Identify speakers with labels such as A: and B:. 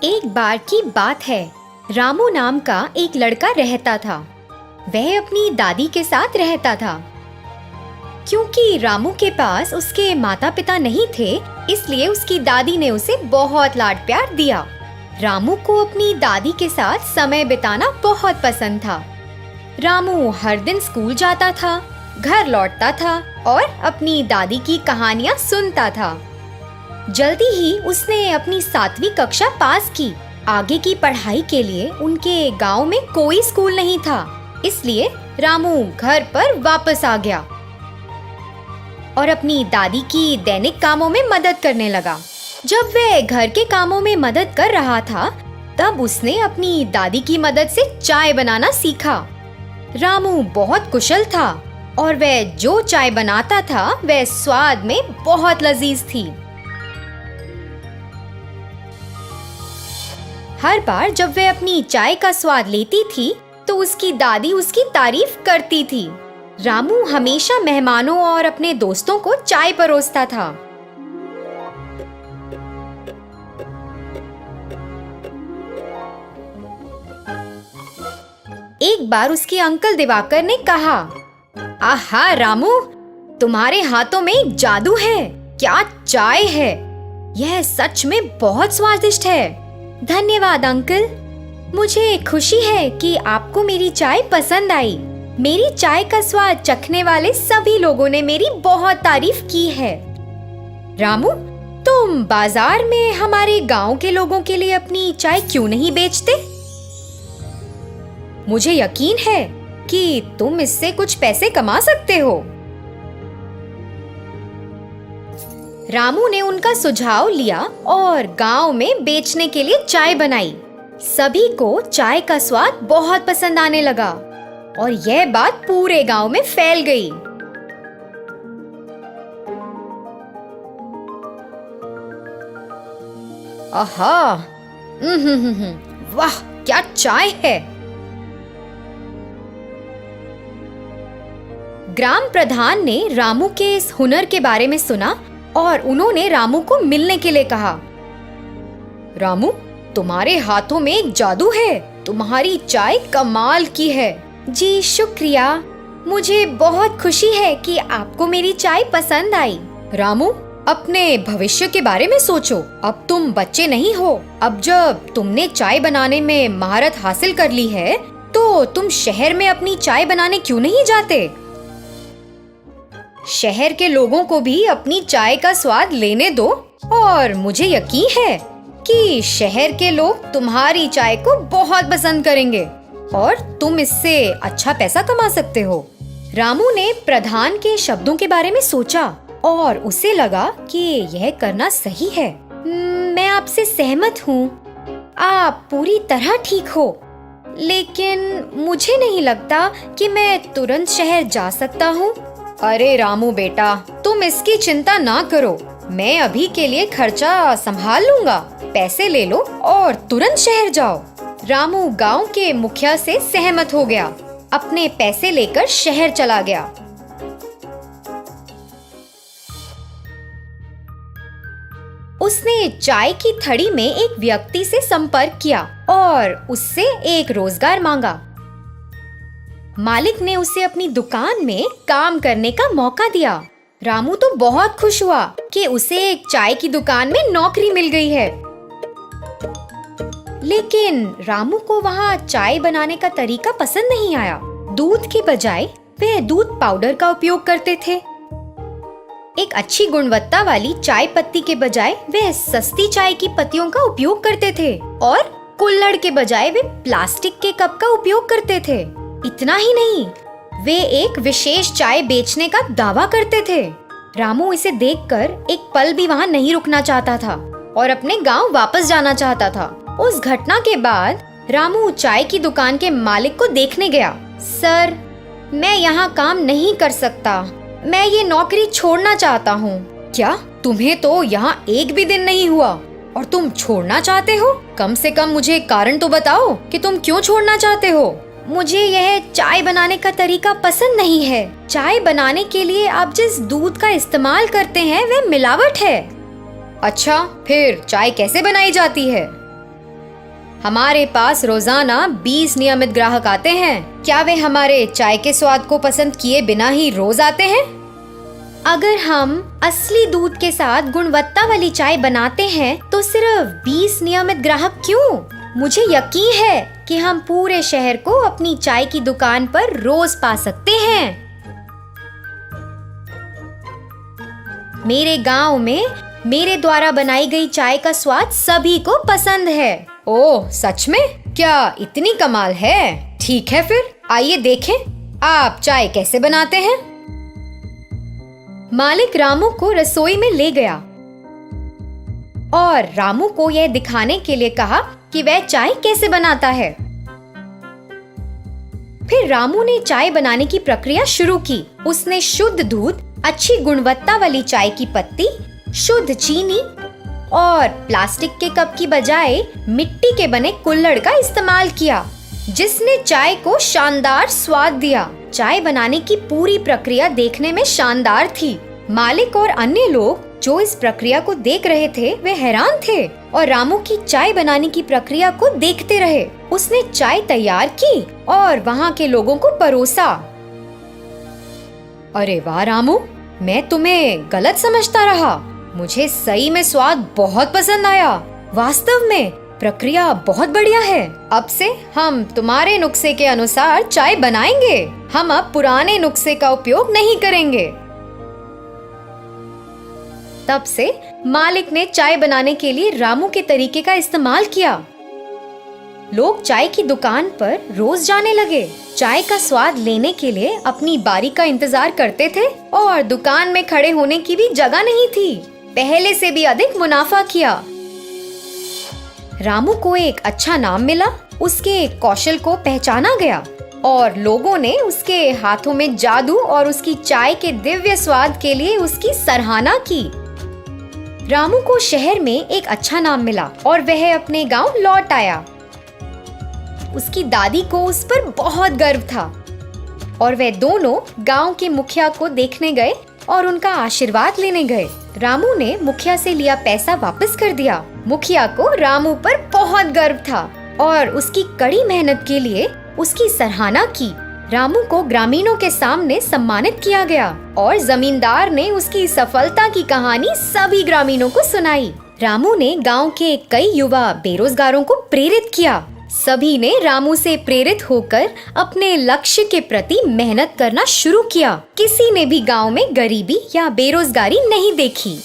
A: एक बार की बात है। रामू नाम का एक लड़का रहता था। वह अपनी दादी के साथ रहता था। क्योंकि रामू के पास उसके माता पिता नहीं थे, इसलिए उसकी दादी ने उसे बहुत लाड प्यार दिया। रामू को अपनी दादी के साथ समय बिताना बहुत पसंद था। रामू हर दिन स्कूल जाता था, घर लौटता था और अपनी दादी की कहानियाँ सुनता था। जल्दी ही उसने अपनी 7वीं कक्षा पास की। आगे की पढ़ाई के लिए उनके गांव में कोई स्कूल नहीं था, इसलिए रामू घर पर वापस आ गया और अपनी दादी की दैनिक कामों में मदद करने लगा। जब वह घर के कामों में मदद कर रहा था, तब उसने अपनी दादी की मदद से चाय बनाना सीखा। रामू बहुत कुशल था और वह जो चाय बनाता था वह स्वाद में बहुत लजीज थी। हर बार जब वह अपनी चाय का स्वाद लेती थी, तो उसकी दादी उसकी तारीफ करती थी। रामू हमेशा मेहमानों और अपने दोस्तों को चाय परोसता था। एक बार उसके अंकल दिवाकर ने कहा, आहा रामू, तुम्हारे हाथों में एक जादू है। क्या चाय है! यह सच में बहुत स्वादिष्ट है। धन्यवाद अंकल, मुझे खुशी है कि आपको मेरी चाय पसंद आई। मेरी चाय का स्वाद चखने वाले सभी लोगों ने मेरी बहुत तारीफ की है। रामू, तुम बाजार में हमारे गांव के लोगों के लिए अपनी चाय क्यों नहीं बेचते? मुझे यकीन है कि तुम इससे कुछ पैसे कमा सकते हो। रामू ने उनका सुझाव लिया और गांव में बेचने के लिए चाय बनाई। सभी को चाय का स्वाद बहुत पसंद आने लगा और यह बात पूरे गांव में फैल गई। आहा, वाह, क्या चाय है! ग्राम प्रधान ने रामू के इस हुनर के बारे में सुना और उन्होंने रामू को मिलने के लिए कहा। रामू, तुम्हारे हाथों में एक जादू है। तुम्हारी चाय कमाल की है। जी शुक्रिया, मुझे बहुत खुशी है कि आपको मेरी चाय पसंद आई। रामू, अपने भविष्य के बारे में सोचो। अब तुम बच्चे नहीं हो। अब जब तुमने चाय बनाने में महारत हासिल कर ली है, तो तुम शहर में अपनी चाय बनाने क्यों नहीं जाते? शहर के लोगों को भी अपनी चाय का स्वाद लेने दो और मुझे यकीन है कि शहर के लोग तुम्हारी चाय को बहुत पसंद करेंगे और तुम इससे अच्छा पैसा कमा सकते हो। रामू ने प्रधान के शब्दों के बारे में सोचा और उसे लगा कि यह करना सही है। मैं आपसे सहमत हूँ। आप पूरी तरह ठीक हो, लेकिन मुझे नहीं लगता कि मैं तुरंत शहर जा सकता हूँ। अरे रामू बेटा, तुम इसकी चिंता ना करो। मैं अभी के लिए खर्चा संभाल लूंगा। पैसे ले लो और तुरंत शहर जाओ। रामू गांव के मुखिया से सहमत हो गया। अपने पैसे लेकर शहर चला गया। उसने चाय की थड़ी में एक व्यक्ति से संपर्क किया और उससे एक रोजगार मांगा। मालिक ने उसे अपनी दुकान में काम करने का मौका दिया। रामू तो बहुत खुश हुआ कि उसे एक चाय की दुकान में नौकरी मिल गई है। लेकिन रामू को वहाँ चाय बनाने का तरीका पसंद नहीं आया। दूध के बजाय वे दूध पाउडर का उपयोग करते थे। एक अच्छी गुणवत्ता वाली चाय पत्ती के बजाय वे सस्ती चाय की पत्तियों का उपयोग करते थे और कुल्हड़ के बजाय वे प्लास्टिक के कप का उपयोग करते थे। इतना ही नहीं, वे एक विशेष चाय बेचने का दावा करते थे। रामू इसे देखकर एक पल भी वहाँ नहीं रुकना चाहता था और अपने गांव वापस जाना चाहता था। उस घटना के बाद रामू चाय की दुकान के मालिक को देखने गया। सर, मैं यहाँ काम नहीं कर सकता। मैं ये नौकरी छोड़ना चाहता हूँ। क्या? तुम्हें तो यहाँ एक भी दिन नहीं हुआ और तुम छोड़ना चाहते हो? कम से कम मुझे कारण तो बताओ कि तुम क्यों छोड़ना चाहते हो। मुझे यह चाय बनाने का तरीका पसंद नहीं है। चाय बनाने के लिए आप जिस दूध का इस्तेमाल करते हैं वह मिलावट है। अच्छा, फिर चाय कैसे बनाई जाती है? हमारे पास रोजाना 20 नियमित ग्राहक आते हैं। क्या वे हमारे चाय के स्वाद को पसंद किए बिना ही रोज आते हैं? अगर हम असली दूध के साथ गुणवत्ता वाली चाय बनाते हैं तो सिर्फ 20 नियमित ग्राहक क्यों? मुझे यकीन है कि हम पूरे शहर को अपनी चाय की दुकान पर रोज पा सकते हैं। मेरे गांव में मेरे द्वारा बनाई गई चाय का स्वाद सभी को पसंद है। ओह, सच में? क्या इतनी कमाल है? ठीक है, फिर आइए देखें आप चाय कैसे बनाते हैं। मालिक रामू को रसोई में ले गया और रामू को यह दिखाने के लिए कहा कि वह चाय कैसे बनाता है। फिर रामू ने चाय बनाने की प्रक्रिया शुरू की। उसने शुद्ध दूध, अच्छी गुणवत्ता वाली चाय की पत्ती, शुद्ध चीनी और प्लास्टिक के कप की बजाय मिट्टी के बने कुल्हड़ का इस्तेमाल किया, जिसने चाय को शानदार स्वाद दिया। चाय बनाने की पूरी प्रक्रिया देखने में शानदार थी। मालिक और अन्य लोग जो इस प्रक्रिया को देख रहे थे वे हैरान थे और रामू की चाय बनाने की प्रक्रिया को देखते रहे। उसने चाय तैयार की और वहाँ के लोगों को परोसा। अरे वाह रामू, मैं तुम्हें गलत समझता रहा। मुझे सही में स्वाद बहुत पसंद आया। वास्तव में प्रक्रिया बहुत बढ़िया है। अब से हम तुम्हारे नुस्खे के अनुसार चाय बनाएंगे। हम अब पुराने नुस्खे का उपयोग नहीं करेंगे। तब से मालिक ने चाय बनाने के लिए रामू के तरीके का इस्तेमाल किया। लोग चाय की दुकान पर रोज जाने लगे। चाय का स्वाद लेने के लिए अपनी बारी का इंतजार करते थे और दुकान में खड़े होने की भी जगह नहीं थी। पहले से भी अधिक मुनाफा किया। रामू को एक अच्छा नाम मिला। उसके कौशल को पहचाना गया और लोगों ने उसके हाथों में जादू और उसकी चाय के दिव्य स्वाद के लिए उसकी सराहना की। रामू को शहर में एक अच्छा नाम मिला और वह अपने गांव लौट आया। उसकी दादी को उस पर बहुत गर्व था और वे दोनों गांव के मुखिया को देखने गए और उनका आशीर्वाद लेने गए। रामू ने मुखिया से लिया पैसा वापस कर दिया। मुखिया को रामू पर बहुत गर्व था और उसकी कड़ी मेहनत के लिए उसकी सराहना की। रामू को ग्रामीणों के सामने सम्मानित किया गया और जमींदार ने उसकी सफलता की कहानी सभी ग्रामीणों को सुनाई। रामू ने गांव के कई युवा बेरोजगारों को प्रेरित किया। सभी ने रामू से प्रेरित होकर अपने लक्ष्य के प्रति मेहनत करना शुरू किया। किसी ने भी गांव में गरीबी या बेरोजगारी नहीं देखी।